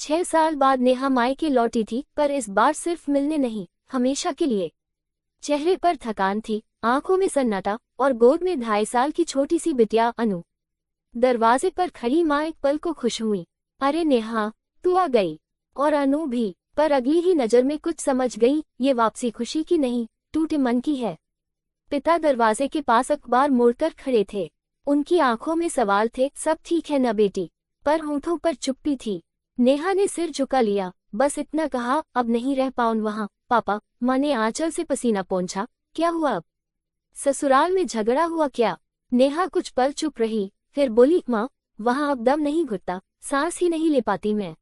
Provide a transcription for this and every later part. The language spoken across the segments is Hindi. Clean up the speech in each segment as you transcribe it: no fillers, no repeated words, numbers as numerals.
6 साल बाद नेहा मायके लौटी थी, पर इस बार सिर्फ मिलने नहीं, हमेशा के लिए। चेहरे पर थकान थी, आंखों में सन्नाटा और गोद में 2.5 साल की छोटी सी बिटिया अनु। दरवाजे पर खड़ी माँ एक पल को खुश हुई। अरे नेहा, तू आ गई। और अनु भी, पर अगली ही नजर में कुछ समझ गई, ये वापसी खुशी की नहीं, टूटे मन की है। पिता दरवाजे के पास अखबार मोड़कर खड़े थे। उनकी आंखों में सवाल थे, सब ठीक है न बेटी? पर होठों पर चुप्पी थी। नेहा ने सिर झुका लिया, बस इतना कहा, अब नहीं रह पाऊं वहां। पापा, माँ ने आंचल से पसीना पोंछा। क्या हुआ अब? ससुराल में झगड़ा हुआ क्या? नेहा कुछ पल चुप रही, फिर बोली, माँ, वहां अब दम नहीं घुटता, सांस ही नहीं ले पाती मैं।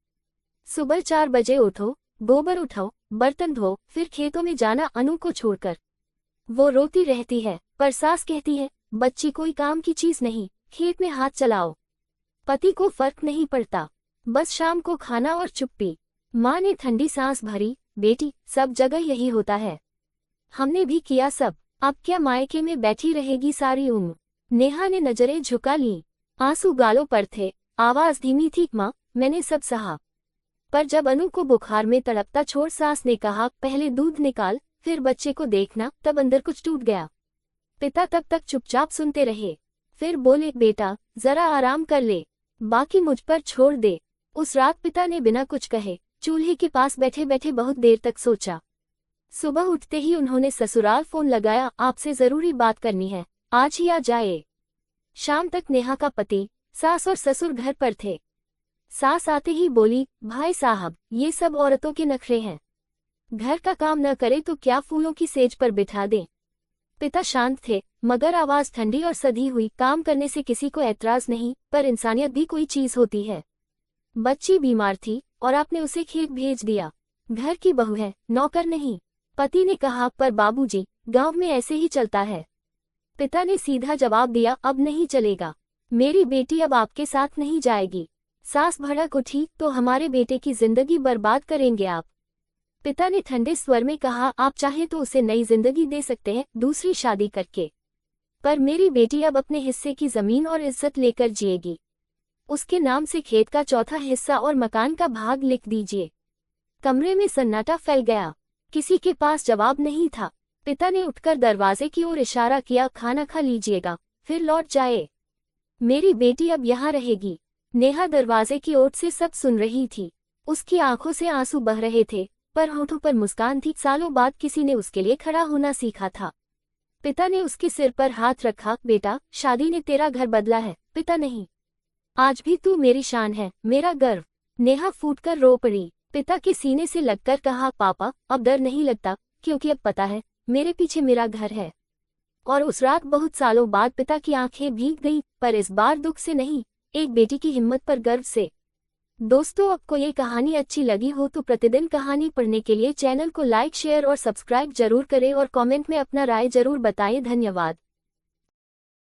सुबह 4 बजे उठो, गोबर उठाओ, बर्तन धो, फिर खेतों में जाना अनु को छोड़कर। वो रोती रहती है, पर सास कहती है, बच्ची कोई काम की चीज नहीं, खेत में हाथ चलाओ। पति को फर्क नहीं पड़ता, बस शाम को खाना और चुप्पी। माँ ने ठंडी सांस भरी, बेटी, सब जगह यही होता है, हमने भी किया सब, अब क्या मायके में बैठी रहेगी सारी उम्र? नेहा ने नजरें झुका ली, आंसू गालों पर थे, आवाज धीमी थी, माँ, मैंने सब सहा। पर जब अनु को बुखार में तड़पता छोड़ सास ने कहा, पहले दूध निकाल, फिर बच्चे को देखना, तब अंदर कुछ टूट गया। पिता तब तक चुपचाप सुनते रहे, फिर बोले, बेटा, जरा आराम कर ले, बाकी मुझ पर छोड़ दे। उस रात पिता ने बिना कुछ कहे चूल्हे के पास बैठे बैठे बहुत देर तक सोचा। सुबह उठते ही उन्होंने ससुराल फोन लगाया, आपसे जरूरी बात करनी है, आज ही आ जाए। शाम तक नेहा का पति, सास और ससुर घर पर थे। सास आते ही बोली, भाई साहब, ये सब औरतों के नखरे हैं, घर का काम न करे तो क्या फूलों की सेज पर बिठा दें। पिता शांत थे, मगर आवाज ठंडी और सधी हुई, काम करने से किसी को ऐतराज नहीं, पर इंसानियत भी कोई चीज होती है। बच्ची बीमार थी और आपने उसे खेत भेज दिया, घर की बहू है, नौकर नहीं। पति ने कहा, पर बाबूजी, गांव में ऐसे ही चलता है। पिता ने सीधा जवाब दिया, अब नहीं चलेगा, मेरी बेटी अब आपके साथ नहीं जाएगी। सास भड़क उठी, तो हमारे बेटे की जिंदगी बर्बाद करेंगे आप? पिता ने ठंडे स्वर में कहा, आप चाहे तो उसे नई जिंदगी दे सकते हैं, दूसरी शादी करके, पर मेरी बेटी अब अपने हिस्से की जमीन और इज्जत लेकर जिएगी। उसके नाम से खेत का 4था हिस्सा और मकान का भाग लिख दीजिए। कमरे में सन्नाटा फैल गया, किसी के पास जवाब नहीं था। पिता ने उठकर दरवाजे की ओर इशारा किया, खाना खा लीजिएगा, फिर लौट जाए, मेरी बेटी अब यहाँ रहेगी। नेहा दरवाजे की ओर से सब सुन रही थी, उसकी आंखों से आंसू बह रहे थे, पर होठों पर मुस्कान थी। सालों बाद किसी ने उसके लिए खड़ा होना सीखा था। पिता ने उसके सिर पर हाथ रखा, बेटा, शादी ने तेरा घर बदला है, पिता नहीं, आज भी तू मेरी शान है, मेरा गर्व। नेहा फूटकर रो पड़ी, पिता के सीने से लगकर कहा, पापा, अब डर नहीं लगता, क्योंकि अब पता है, मेरे पीछे मेरा घर है। और उस रात बहुत सालों बाद पिता की आंखें भीग गईं, पर इस बार दुख से नहीं, एक बेटी की हिम्मत पर गर्व से। दोस्तों, आपको ये कहानी अच्छी लगी हो तो प्रतिदिन कहानी पढ़ने के लिए चैनल को लाइक, शेयर और सब्सक्राइब जरूर करें और कमेंट में अपना राय जरूर बताएं। धन्यवाद।